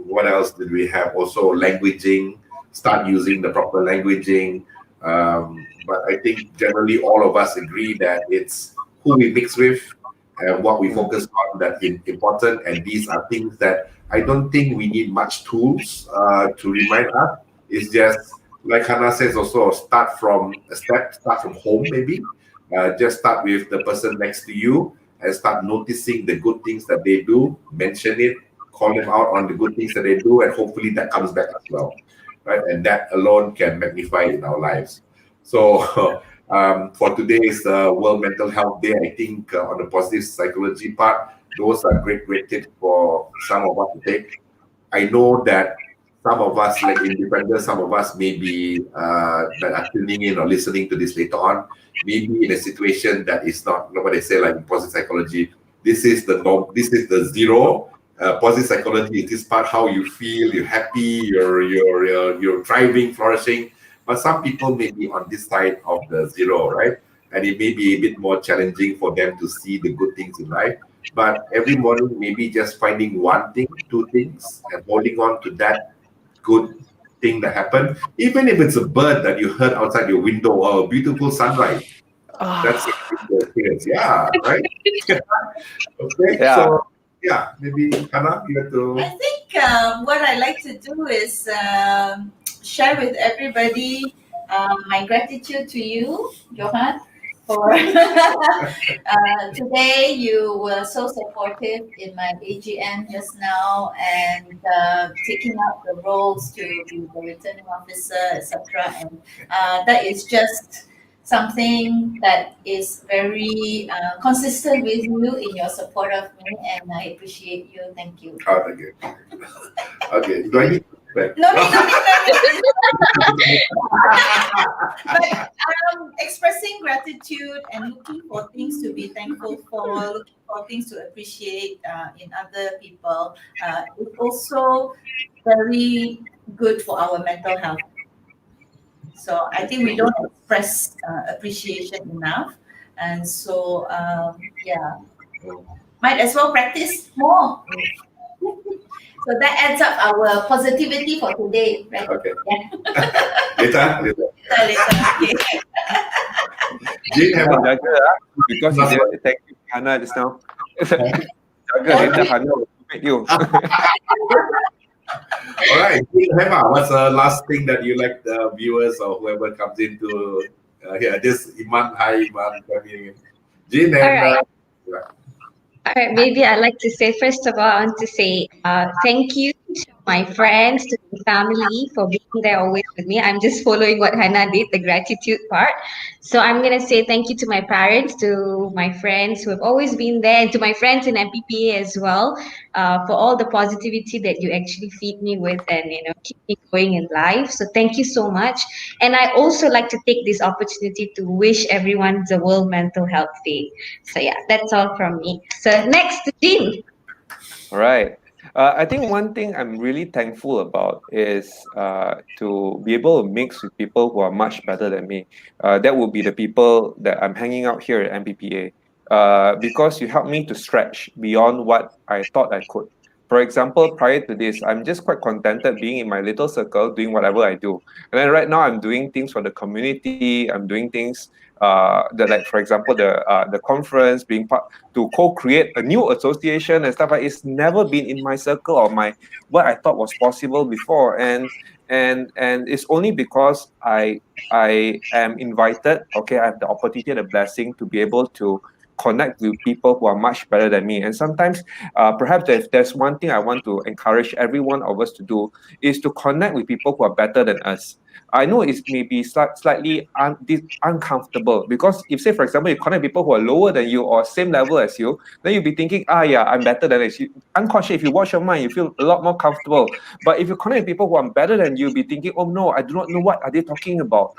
What else did we have? Also languaging, start using the proper languaging. But I think generally all of us agree that it's who we mix with and what we focus on that is important. And these are things that I don't think we need much tools to remind us. It's just like Hannah says, also start from home, maybe. Just start with the person next to you and start noticing the good things that they do, mention it, call them out on the good things that they do, and hopefully that comes back as well, right? And that alone can magnify in our lives. So for today's World Mental Health Day, I think on the positive psychology part, those are great tips for some of us to take. I know that some of us, like independent, some of us maybe that are tuning in or listening to this later on, maybe in a situation that is not what they say, like in positive psychology. This is the norm. This is the zero. Positive psychology is this part how you feel. You're happy. You're thriving, flourishing. But some people may be on this side of the zero, right? And it may be a bit more challenging for them to see the good things in life. But every morning, maybe just finding one thing, two things, and holding on to that good thing that happened, even if it's a bird that you heard outside your window or a beautiful sunrise. That's a good experience. Yeah, right? Okay, Yeah. so yeah, maybe Hannah, you have to. I think what I like to do is share with everybody my gratitude to you, Johan, for today. You were so supportive in my AGM just now and taking up the roles to be the returning officer, etc. And that is just something that is very consistent with you in your support of me, and I appreciate you. Thank you. Oh, thank you. Okay, do I need to No need. But expressing gratitude and looking for things to be thankful for, looking for things to appreciate in other people is also very good for our mental health. So I think we don't express appreciation enough, and so yeah, might as well practice more. So that adds up our positivity for today, right? Okay. Yeah. Later. Okay. Jane, have a Because you didn't thank you, Hannah, just now. Later, Hannah will meet you. All right, Hema, what's the last thing that you like the viewers or whoever comes in to hear? This Iman, hi Iman, coming in. Jean and All right. All right, maybe I'd like to say, first of all, I want to say thank you to my friends, to my family for being there always with me. I'm just following what Hannah did, the gratitude part. So I'm going to say thank you to my parents, to my friends who have always been there, and to my friends in MPPA as well, for all the positivity that you actually feed me with and, keep me going in life. So thank you so much. And I also like to take this opportunity to wish everyone the World Mental Health Day. So yeah, that's all from me. So next, Jean. All right. I think one thing I'm really thankful about is to be able to mix with people who are much better than me. That would be the people that I'm hanging out here at MPPA. Because you helped me to stretch beyond what I thought I could. For example, prior to this, I'm just quite contented being in my little circle, doing whatever I do. And then right now, I'm doing things for the community. I'm doing things that, like for example, the conference, being part to co-create a new association and stuff like. It's never been in my circle or my what I thought was possible before, and it's only because I am invited. Okay, I have the opportunity and the blessing to be able to connect with people who are much better than me. And sometimes, perhaps if there's one thing I want to encourage every one of us to do is to connect with people who are better than us. I know it may be slightly uncomfortable because if, say, for example, you connect people who are lower than you or same level as you, then you'll be thinking, yeah, I'm better than this. Unconscious, if you watch your mind, you feel a lot more comfortable. But if you connect with people who are better than you, you'll be thinking, oh no, I do not know what are they talking about.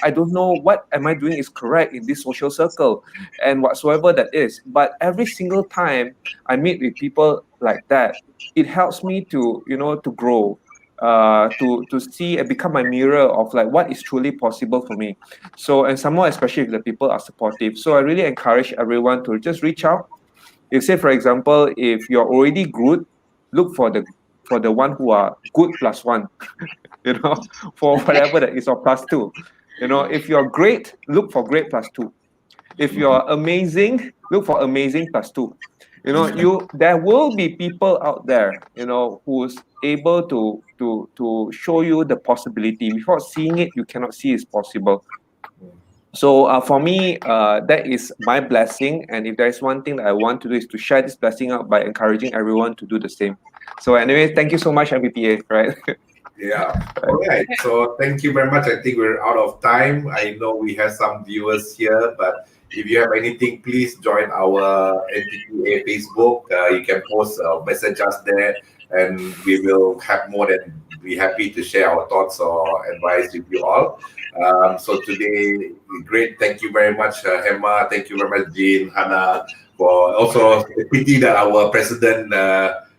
I don't know what am I doing is correct in this social circle and whatsoever that is. But every single time I meet with people like that, it helps me to, to grow. To see and become my mirror of like what is truly possible for me. So, and some more, especially if the people are supportive. So I really encourage everyone to just reach out. If, say, for example, if you're already good, look for the one who are good plus one, for whatever that is, or plus two. If you're great, look for great plus two. If you're amazing, look for amazing plus two. There will be people out there, who's able to to show you the possibility. Without seeing it, you cannot see it's possible. So for me, that is my blessing. And if there's one thing that I want to do is to share this blessing out by encouraging everyone to do the same. So anyway, thank you so much, MPPA, right? Yeah. All right. So thank you very much. I think we're out of time. I know we have some viewers here, but if you have anything, please join our NPPA Facebook. You can post a message us there, and we will have more than be happy to share our thoughts or advice with you all. So today, great. Thank you very much, Emma. Thank you very much, Jean, Hannah, for also a pity that our president.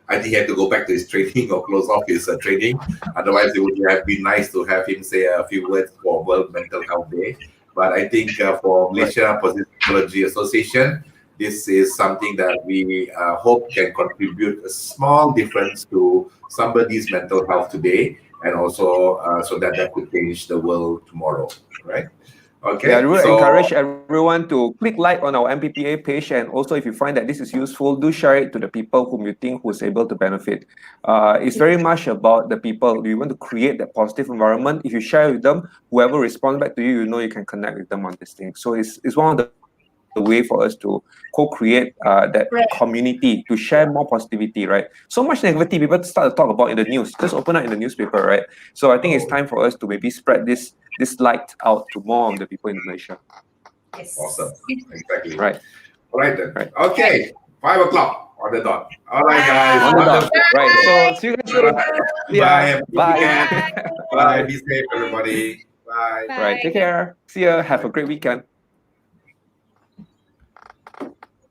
I think he had to go back to his training or close off his training. Otherwise, it would have been nice to have him say a few words for World Mental Health Day. But I think for Malaysia Positive Psychology Association, this is something that we hope can contribute a small difference to somebody's mental health today, and also so that could change the world tomorrow, right? Okay. Yeah, I would so encourage everyone to click like on our MPPA page, and also if you find that this is useful, do share it to the people whom you think who's able to benefit. It's very much about the people. We want to create that positive environment. If you share with them, whoever responds back to you, you know you can connect with them on this thing. So it's one of the way for us to co-create that community, to share more positivity, right? So much negativity people start to talk about in the news. Just open up in the newspaper, right? So I think it's time for us to maybe spread this light out to more of the people in Malaysia. Yes. awesome. Exactly. Right. All right then. Right. Okay. 5 o'clock on the dot. All right, guys. On the dot. Wonderful. Right. So see you guys soon. Bye. Bye. Bye. Be safe, everybody. Bye. Right. Take care. See ya. Have a great weekend.